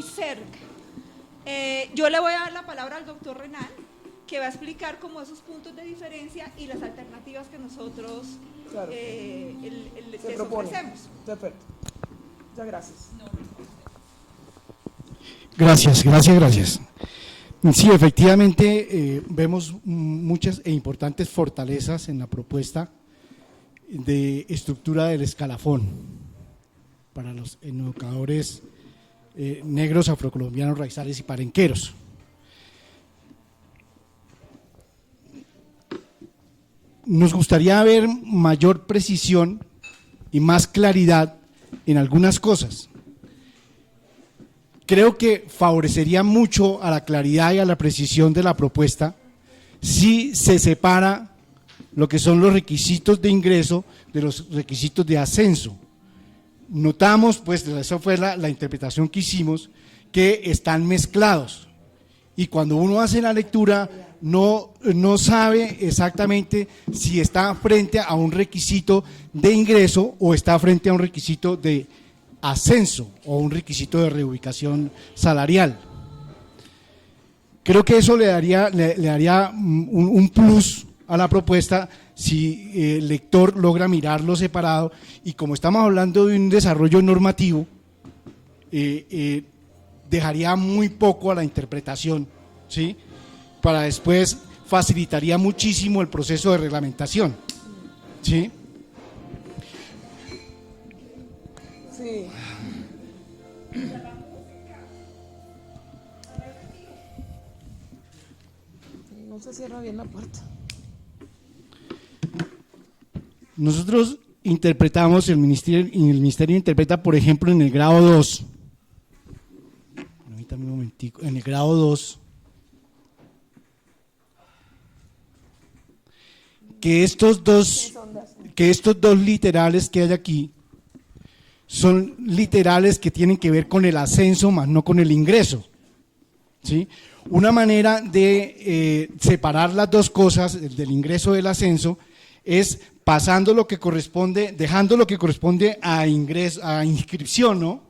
muy cerca. Yo le voy a dar la palabra al doctor Renal, que va a explicar como esos puntos de diferencia y las alternativas que nosotros les ofrecemos. Perfecto. Muchas gracias. Gracias. Sí, efectivamente, vemos muchas e importantes fortalezas en la propuesta de estructura del escalafón para los educadores negros, afrocolombianos, raizales y palenqueros. Nos gustaría ver mayor precisión y más claridad en algunas cosas. Creo que favorecería mucho a la claridad y a la precisión de la propuesta si se separa lo que son los requisitos de ingreso de los requisitos de ascenso. Notamos, pues, esa fue la interpretación que hicimos, que están mezclados y cuando uno hace la lectura no sabe exactamente si está frente a un requisito de ingreso o está frente a un requisito de ascenso o un requisito de reubicación salarial. Creo que eso le daría un plus a la propuesta si el lector logra mirarlo separado, y como estamos hablando de un desarrollo normativo, dejaría muy poco a la interpretación, ¿sí? Para después facilitaría muchísimo el proceso de reglamentación, ¿sí? Sí. No se cierra bien la puerta. Nosotros interpretamos, el ministerio interpreta, por ejemplo, en el grado 2, permítame un momentico, en el grado 2, que estos dos literales que hay aquí son literales que tienen que ver con el ascenso más no con el ingreso, ¿sí? Una manera de separar las dos cosas, el del ingreso y del ascenso, es pasando lo que corresponde, dejando lo que corresponde a ingreso, a inscripción, ¿no?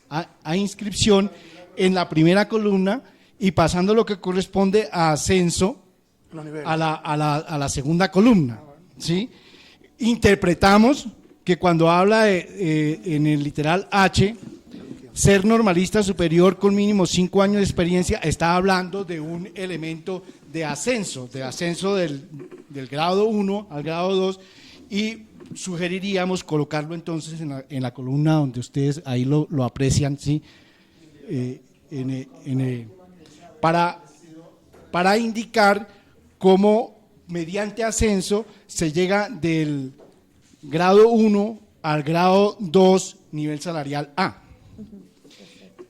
A inscripción en la primera columna, y pasando lo que corresponde a ascenso a la segunda columna, ¿sí? Interpretamos que cuando habla en el literal H, ser normalista superior con mínimo 5 años de experiencia, está hablando de un elemento de ascenso del grado 1 al grado 2, y sugeriríamos colocarlo entonces en la columna donde ustedes ahí lo aprecian, ¿sí? Para indicar cómo mediante ascenso se llega del grado 1 al grado 2, nivel salarial A.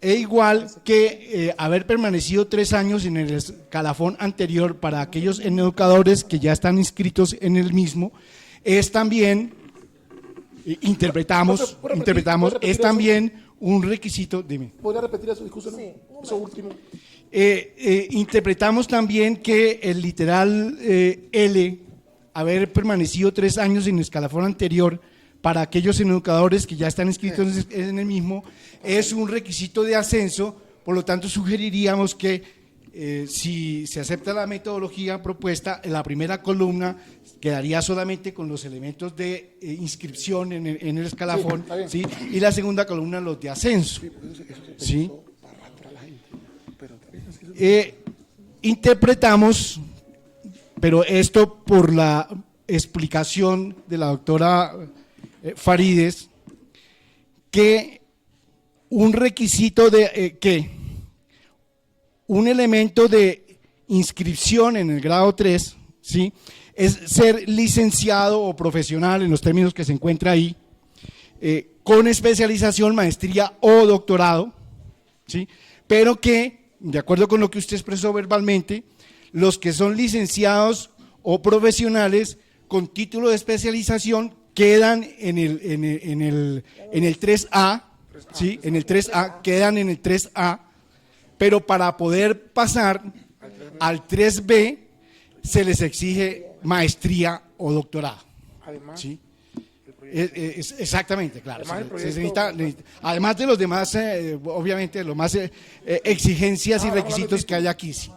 E igual que haber permanecido 3 años en el escalafón anterior para aquellos educadores que ya están inscritos en el mismo, es también, interpretamos, es también un requisito. Dime. ¿Podría repetir eso, discurso? Sí, eso último. Interpretamos también que el literal L, haber permanecido 3 años en el escalafón anterior para aquellos educadores que ya están inscritos en el mismo, es un requisito de ascenso. Por lo tanto, sugeriríamos que si se acepta la metodología propuesta, en la primera columna quedaría solamente con los elementos de inscripción en el escalafón, ¿sí? Y la segunda columna los de ascenso, ¿sí? Interpretamos, pero esto por la explicación de la doctora Farides, que un requisito un elemento de inscripción en el grado 3, ¿sí?, es ser licenciado o profesional en los términos que se encuentra ahí, con especialización, maestría o doctorado, ¿sí?, pero que, de acuerdo con lo que usted expresó verbalmente, los que son licenciados o profesionales con título de especialización quedan en el 3A, ¿sí?, en el 3A, quedan en el 3A, pero para poder pasar al 3B se les exige maestría o doctorado. Además, ¿sí? el Exactamente, claro. Además, el Se proyecto- además de los demás, obviamente, los más exigencias y requisitos que hay aquí. Sí.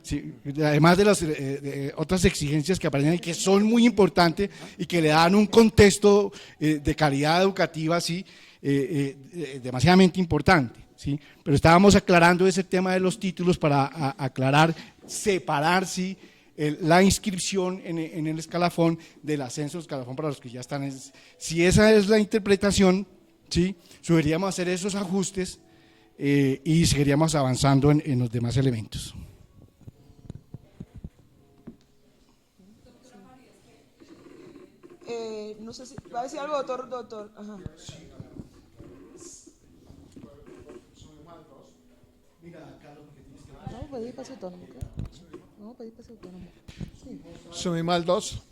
Sí, además de las de otras exigencias que aparecen ahí, que son muy importantes y que le dan un contexto de calidad educativa así, demasiadamente importante. ¿Sí? Pero estábamos aclarando ese tema de los títulos para aclarar, separar ¿sí? La inscripción en el escalafón del ascenso del escalafón para los que ya están. Si esa es la interpretación, ¿sí? Sugeriríamos hacer esos ajustes y seguiríamos avanzando en los demás elementos. No sé si va a decir algo, doctor. Ajá. No, pedir pase autónomo. No, pedir pase autónomo. Sí. Sumimal 2.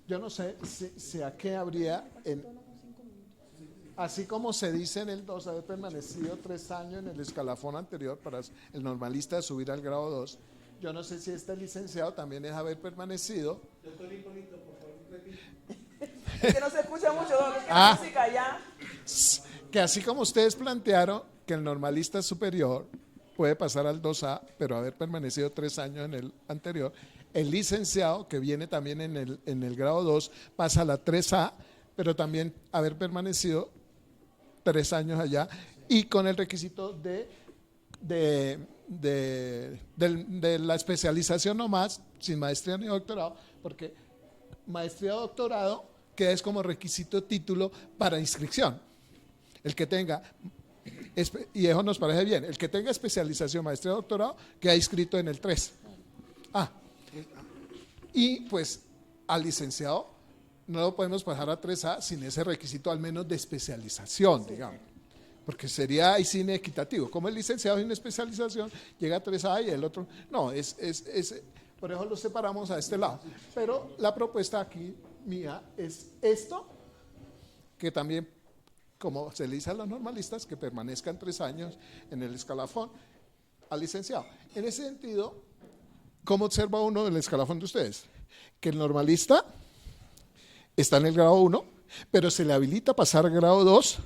Yo no sé si a qué habría, así como se dice en el 2, haber permanecido 3 años en el escalafón anterior para el normalista de subir al grado 2. Yo no sé si este licenciado también es haber permanecido. Es que no se escucha mucho, doctor, que Ah. la música ya. Que así como ustedes plantearon que el normalista superior puede pasar al 2A, pero haber permanecido 3 años en el anterior, el licenciado, que viene también en el grado 2, pasa a la 3A, pero también haber permanecido 3 años allá, y con el requisito de la especialización nomás, sin maestría ni doctorado, porque maestría o doctorado queda es como requisito título para inscripción. El que tenga, y eso nos parece bien, el que tenga especialización, maestría o doctorado, queda inscrito en el 3. Y pues al licenciado no lo podemos pasar a 3A sin ese requisito al menos de especialización, digamos. Porque sería ahí sí inequitativo. Como el licenciado sin especialización llega a 3A y el otro. No, por eso lo separamos a este lado. Pero la propuesta aquí mía es esto, que también, como se le dice a los normalistas, que permanezcan 3 años en el escalafón al licenciado. En ese sentido, ¿cómo observa uno el escalafón de ustedes? Que el normalista está en el grado 1, pero se le habilita pasar al grado 2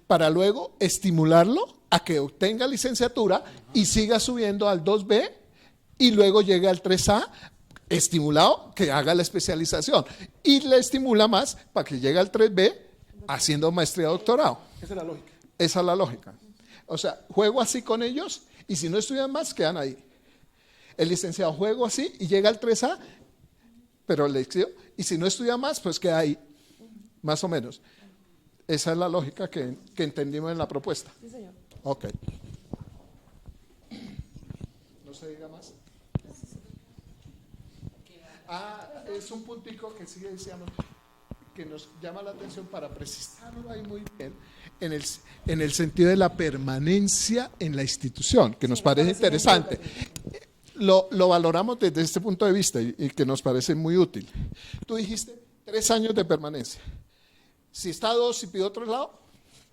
para luego estimularlo a que obtenga licenciatura y siga subiendo al 2B y luego llegue al 3A, estimulado que haga la especialización y le estimula más para que llegue al 3B haciendo maestría o doctorado. Esa es la lógica. Esa es la lógica. O sea, juego así con ellos y si no estudian más, quedan ahí. El licenciado juego así y llega al 3A, pero y si no estudia más, pues queda ahí, más o menos. Esa es la lógica que entendimos en la propuesta. Sí, señor. Ok. No se diga más. Es un puntico que sigue diciendo que nos llama la atención para precisarlo ahí muy bien en el sentido de la permanencia en la institución, que nos parece interesante. Lo valoramos desde este punto de vista y que nos parece muy útil. Tú dijiste 3 años de permanencia. Si está a 2 y pide otro lado,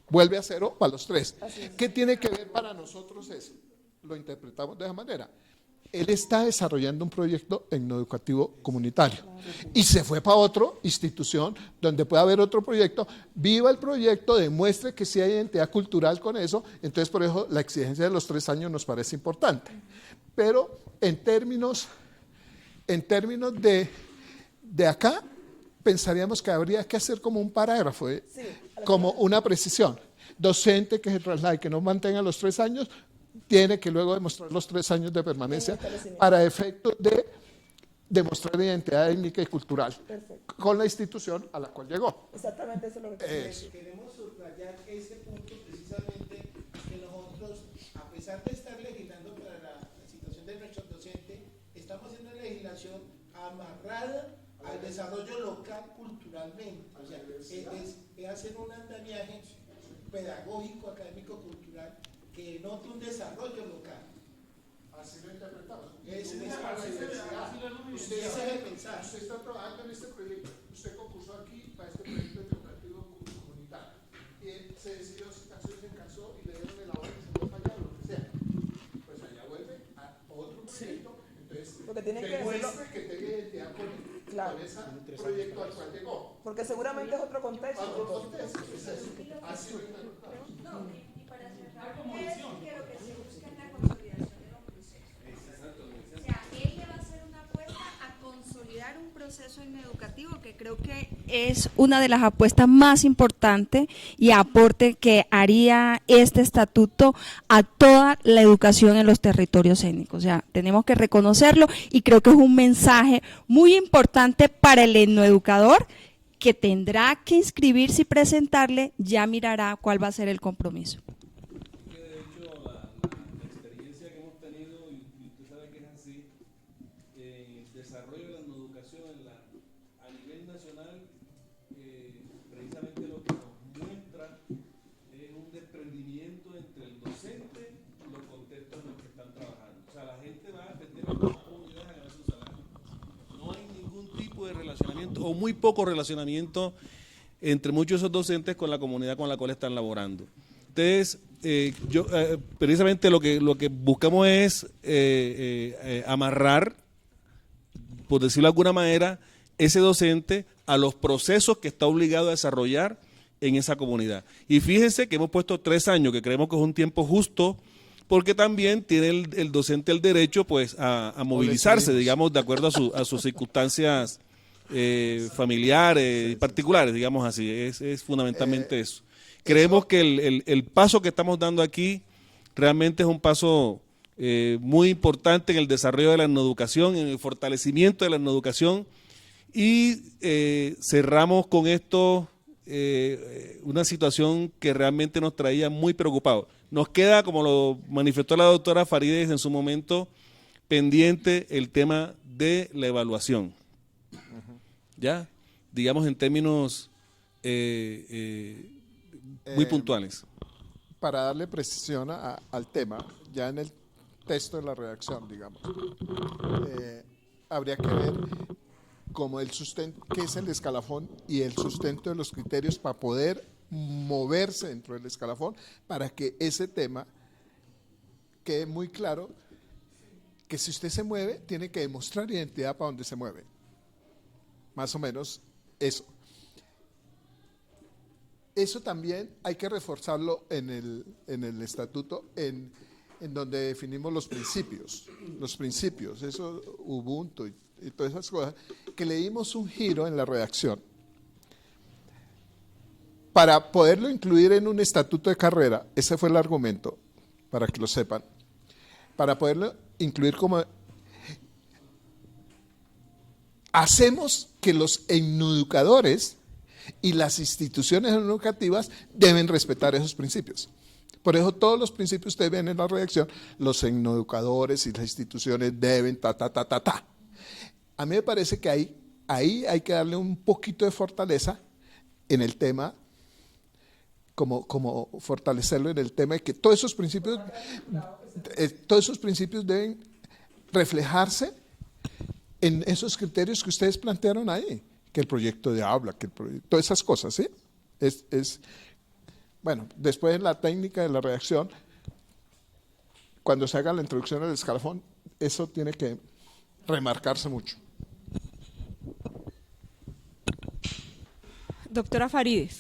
vuelve a 0 para los 3. ¿Qué tiene que ver para nosotros eso? Lo interpretamos de esa manera. Él está desarrollando un proyecto educativo comunitario y se fue para otra institución donde puede haber otro proyecto. Viva el proyecto, demuestre que sí hay identidad cultural con eso. Entonces, por eso la exigencia de los 3 años nos parece importante. Pero en términos de acá, pensaríamos que habría que hacer como un parágrafo, como una precisión. Docente que se traslade, que no mantenga los 3 años, tiene que luego demostrar los 3 años de permanencia para efectos de demostrar identidad étnica y cultural. Perfecto. Con la institución a la cual llegó. Exactamente eso es lo que quería decir. Queremos subrayar ese punto precisamente que nosotros, a pesar de estar legislando para la situación de nuestros docentes, estamos haciendo legislación amarrada al desarrollo local culturalmente. O sea, es hacer un andamiaje pedagógico, académico, cultural que note un desarrollo local. Así lo interpretamos. Ese es el mensaje. Usted está trabajando en este proyecto, usted concursó aquí para este proyecto educativo comunitario. Y se decidió, se cansó y le dieron el ahorro y se fue para allá, lo que sea. Pues allá vuelve a otro proyecto. Entonces, Porque tiene que demuestre que tenga identidad con Claro. con ese proyecto al cual llegó. Porque seguramente es otro contexto. Otro contexto, es eso. Así lo entiendo. Y para cerrar, quiero que se busque la consolidación de los procesos. O sea, ella va a hacer una apuesta a consolidar un proceso educativo que creo que es una de las apuestas más importantes y aporte que haría este estatuto a toda la educación en los territorios étnicos. O sea, tenemos que reconocerlo y creo que es un mensaje muy importante para el etnoeducador que tendrá que inscribirse y presentarle, ya mirará cuál va a ser el compromiso. Que de hecho la experiencia que hemos tenido, y usted sabe que es así, en el desarrollo de la educación a nivel nacional, precisamente lo que nos muestra es un desprendimiento entre el docente y los contextos en los que están trabajando. O sea, la gente va a atender a las comunidades a ganar su salario. No hay ningún tipo de relacionamiento o muy poco relacionamiento entre muchos de esos docentes con la comunidad con la cual están laborando. Entonces, precisamente lo que buscamos es amarrar, por decirlo de alguna manera, ese docente a los procesos que está obligado a desarrollar en esa comunidad. Y fíjense que hemos puesto 3 años, que creemos que es un tiempo justo, porque también tiene el docente el derecho pues a movilizarse, digamos, de acuerdo a sus circunstancias familiares y particulares, digamos así. Es fundamentalmente eso. Creemos que el paso que estamos dando aquí realmente es un paso muy importante en el desarrollo de la etnoeducación, en el fortalecimiento de la etnoeducación, y cerramos con esto una situación que realmente nos traía muy preocupados. Nos queda, como lo manifestó la doctora Farideh en su momento, pendiente el tema de la evaluación. ¿Ya? Digamos en términos muy puntuales. Para darle precisión al tema, ya en el texto de la redacción, digamos, habría que ver como el sustento, qué es el escalafón y el sustento de los criterios para poder moverse dentro del escalafón, para que ese tema quede muy claro, que si usted se mueve, tiene que demostrar identidad para donde se mueve. Más o menos eso. Eso también hay que reforzarlo en el estatuto, en donde definimos los principios, eso Ubuntu y todas esas cosas, que le dimos un giro en la redacción para poderlo incluir en un estatuto de carrera. Ese fue el argumento, para que lo sepan, para poderlo incluir como hacemos que los etnoeducadores y las instituciones educativas deben respetar esos principios. Por eso todos los principios ustedes ven en la redacción, los etnoeducadores y las instituciones deben A mí me parece que ahí hay que darle un poquito de fortaleza en el tema, como fortalecerlo en el tema de que todos esos principios deben reflejarse en esos criterios que ustedes plantearon ahí, que el proyecto de habla, todas esas cosas, ¿sí? Bueno, después en la técnica de la redacción, cuando se haga la introducción al escalafón, eso tiene que remarcarse mucho. Doctora Farideh,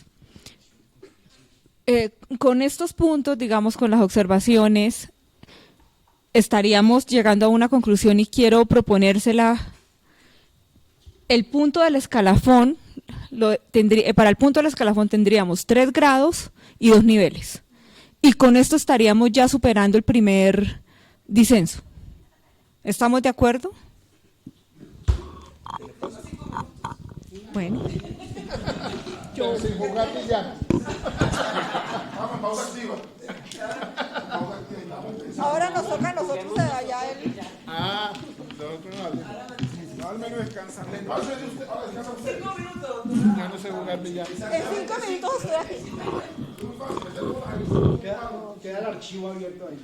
con estos puntos, digamos, con las observaciones, estaríamos llegando a una conclusión y quiero proponérsela. El punto del escalafón, para el punto del escalafón tendríamos 3 grados y 2 niveles. Y con esto estaríamos ya superando el primer disenso. ¿Estamos de acuerdo? Bueno. Sin jugar ya. Vamos, pausa activa. Ahora nos toca a nosotros allá el... Nosotros no, al menos descansan. Descansa usted. 5 minutos. Ya no sé jugar ya. En 5 minutos estoy aquí. Queda el archivo abierto ahí.